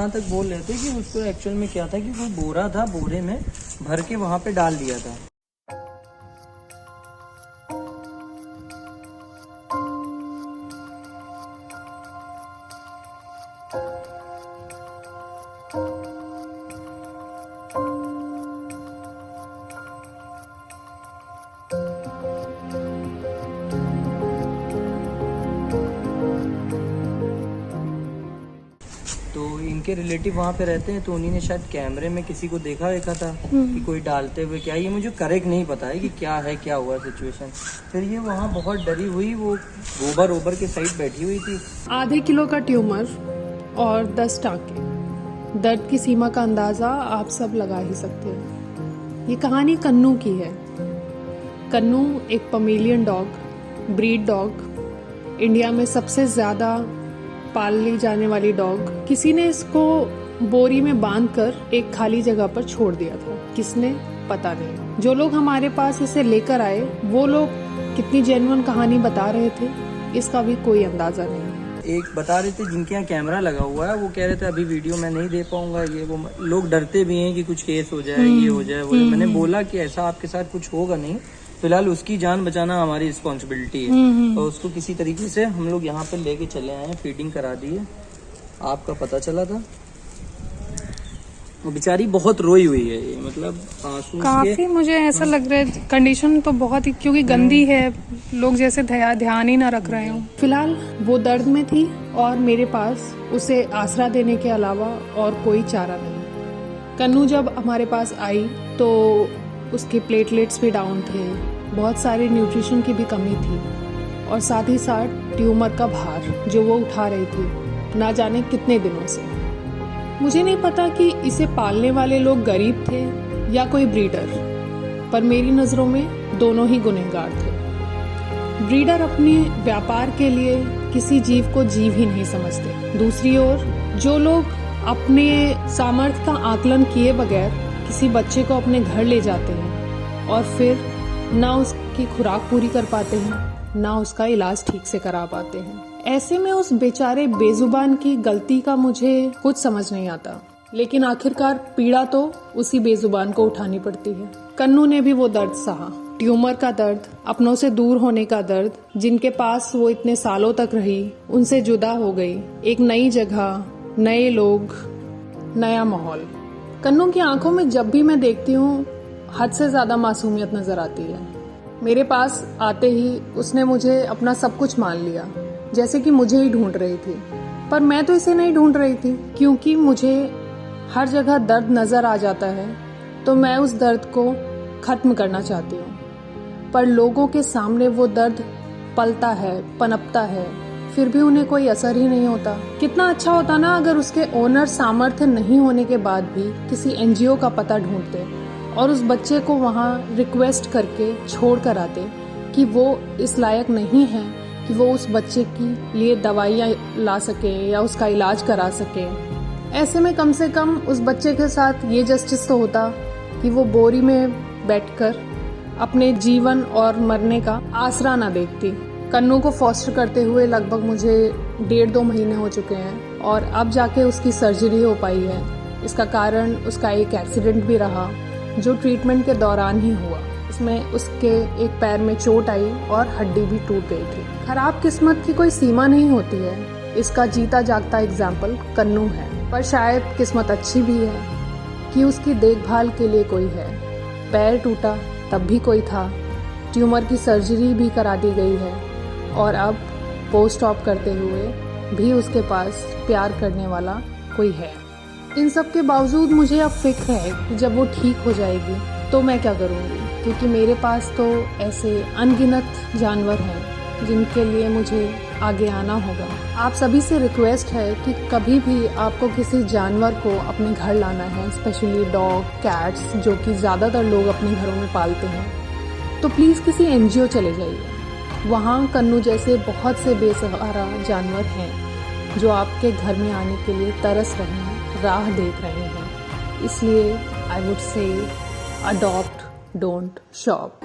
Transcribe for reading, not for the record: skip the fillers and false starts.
जहाँ तक बोल रहे थे कि उसको एक्चुअल में क्या था कि वो बोरा था, बोरे में भर के वहाँ पे डाल दिया था। तो इनके रिलेटिव वहाँ पे रहते हैं, तो उन्हीं ने शायद कैमरे में किसी को देखा था कि कोई डालते हुए। क्या ये मुझे करेक्ट नहीं पता है कि क्या हुआ सिचुएशन। फिर ये वहाँ बहुत डरी हुई, वो गोबर ओबर के साइड बैठी हुई थी। आधे किलो का ट्यूमर और 10 टाँके, दर्द की सीमा का अंदाजा आप सब लगा ही सकते हैं। ये कहानी कन्नू की है। कन्नू एक Pomeranian dog, breed dog, India में सबसे ज़्यादा पाली जाने वाली डॉग। किसी ने इसको बोरी में बांधकर एक खाली जगह पर छोड़ दिया था। किसने, पता नहीं। जो लोग हमारे पास इसे लेकर आए वो लोग कितनी जेन्युइन कहानी बता रहे थे इसका भी कोई अंदाजा नहीं। एक बता रहे थे जिनके यहाँ कैमरा लगा हुआ है, वो कह रहे थे अभी वीडियो मैं नहीं दे पाऊंगा। ये वो लोग डरते भी हैं कि कुछ केस हो जाए, ये हो जाए, वो। मैंने बोला कि ऐसा आपके साथ कुछ होगा नहीं, फिलहाल उसकी जान बचाना हमारी रिस्पॉन्सिबिलिटी है। और उसको किसी तरीके से हम लोग यहाँ पे लेके चले आए हैं, फीडिंग करा दी है। आपका पता चला था, वो बेचारी बहुत रोई हुई है, ये मतलब आंसू काफी मुझे ऐसा लग रहा है कंडीशन तो बहुत ही, क्योंकि गंदी है, लोग जैसे ध्यान ही ना रख रहे हो। फिलहाल वो दर्द में थी और मेरे पास उसे आसरा देने के अलावा और कोई चारा नहीं। कन्नू जब हमारे पास आई तो उसके प्लेटलेट्स भी डाउन थे, बहुत सारे न्यूट्रिशन की भी कमी थी और साथ ही साथ ट्यूमर का भार जो वो उठा रही थी ना जाने कितने दिनों से। मुझे नहीं पता कि इसे पालने वाले लोग गरीब थे या कोई ब्रीडर, पर मेरी नज़रों में दोनों ही गुनहगार थे। ब्रीडर अपने व्यापार के लिए किसी जीव को जीव ही नहीं समझते। दूसरी ओर जो लोग अपने सामर्थ्य का आकलन किए बगैर किसी बच्चे को अपने घर ले जाते हैं और फिर ना उसकी खुराक पूरी कर पाते हैं, ना उसका इलाज ठीक से करा पाते हैं, ऐसे में उस बेचारे बेजुबान की गलती का मुझे कुछ समझ नहीं आता। लेकिन आखिरकार पीड़ा तो उसी बेजुबान को उठानी पड़ती है। कन्नू ने भी वो दर्द सहा, ट्यूमर का दर्द, अपनों से दूर होने का दर्द, जिनके पास वो इतने सालों तक रही, उनसे जुदा हो गई, एक नई जगह, नए लोग, नया माहौल। कन्नू की आंखों में जब भी मैं देखती हूँ हद से ज्यादा मासूमियत नजर आती है। मेरे पास आते ही उसने मुझे अपना सब कुछ मान लिया, जैसे कि मुझे ही ढूंढ रही थी। पर मैं तो इसे नहीं ढूंढ रही थी, क्योंकि मुझे हर जगह दर्द नजर आ जाता है तो मैं उस दर्द को खत्म करना चाहती हूँ। पर लोगों के सामने वो दर्द पलता है, पनपता है, फिर भी उन्हें कोई असर ही नहीं होता। कितना अच्छा होता ना अगर उसके ओनर सामर्थ्य नहीं होने के बाद भी किसी एनजीओ का पता ढूंढते और उस बच्चे को वहाँ रिक्वेस्ट करके छोड़ कर आते कि वो इस लायक नहीं है कि वो उस बच्चे के लिए दवाइयाँ ला सके या उसका इलाज करा सके। ऐसे में कम से कम उस बच्चे के साथ ये जस्टिस तो होता कि वो बोरी में बैठकर अपने जीवन और मरने का आसरा ना देखती। कन्नू को फॉस्टर करते हुए लगभग मुझे 1.5-2 महीने हो चुके हैं और अब जाके उसकी सर्जरी हो पाई है। इसका कारण उसका एक एक्सीडेंट भी रहा जो ट्रीटमेंट के दौरान ही हुआ। इसमें उसके एक पैर में चोट आई और हड्डी भी टूट गई थी। खराब किस्मत की कोई सीमा नहीं होती है। इसका जीता जागता एग्जाम्पल कन्नू है। पर शायद किस्मत अच्छी भी है कि उसकी देखभाल के लिए कोई है। पैर टूटा तब भी कोई था, ट्यूमर की सर्जरी भी करा दी गई है और अब पोस्ट ऑप करते हुए भी उसके पास प्यार करने वाला कोई है। इन सब के बावजूद मुझे अब फिक्र है कि जब वो ठीक हो जाएगी तो मैं क्या करूँगी, क्योंकि मेरे पास तो ऐसे अनगिनत जानवर हैं जिनके लिए मुझे आगे आना होगा। आप सभी से रिक्वेस्ट है कि कभी भी आपको किसी जानवर को अपने घर लाना है, स्पेशली डॉग, कैट्स, जो कि ज़्यादातर लोग अपने घरों में पालते हैं, तो प्लीज़ किसी एनजीओ चले जाइए। वहाँ कन्नू जैसे बहुत से बेसहारा जानवर हैं जो आपके घर में आने के लिए तरस रहे हैं, राह देख रहे हैं। इसलिए I would say adopt, don't shop.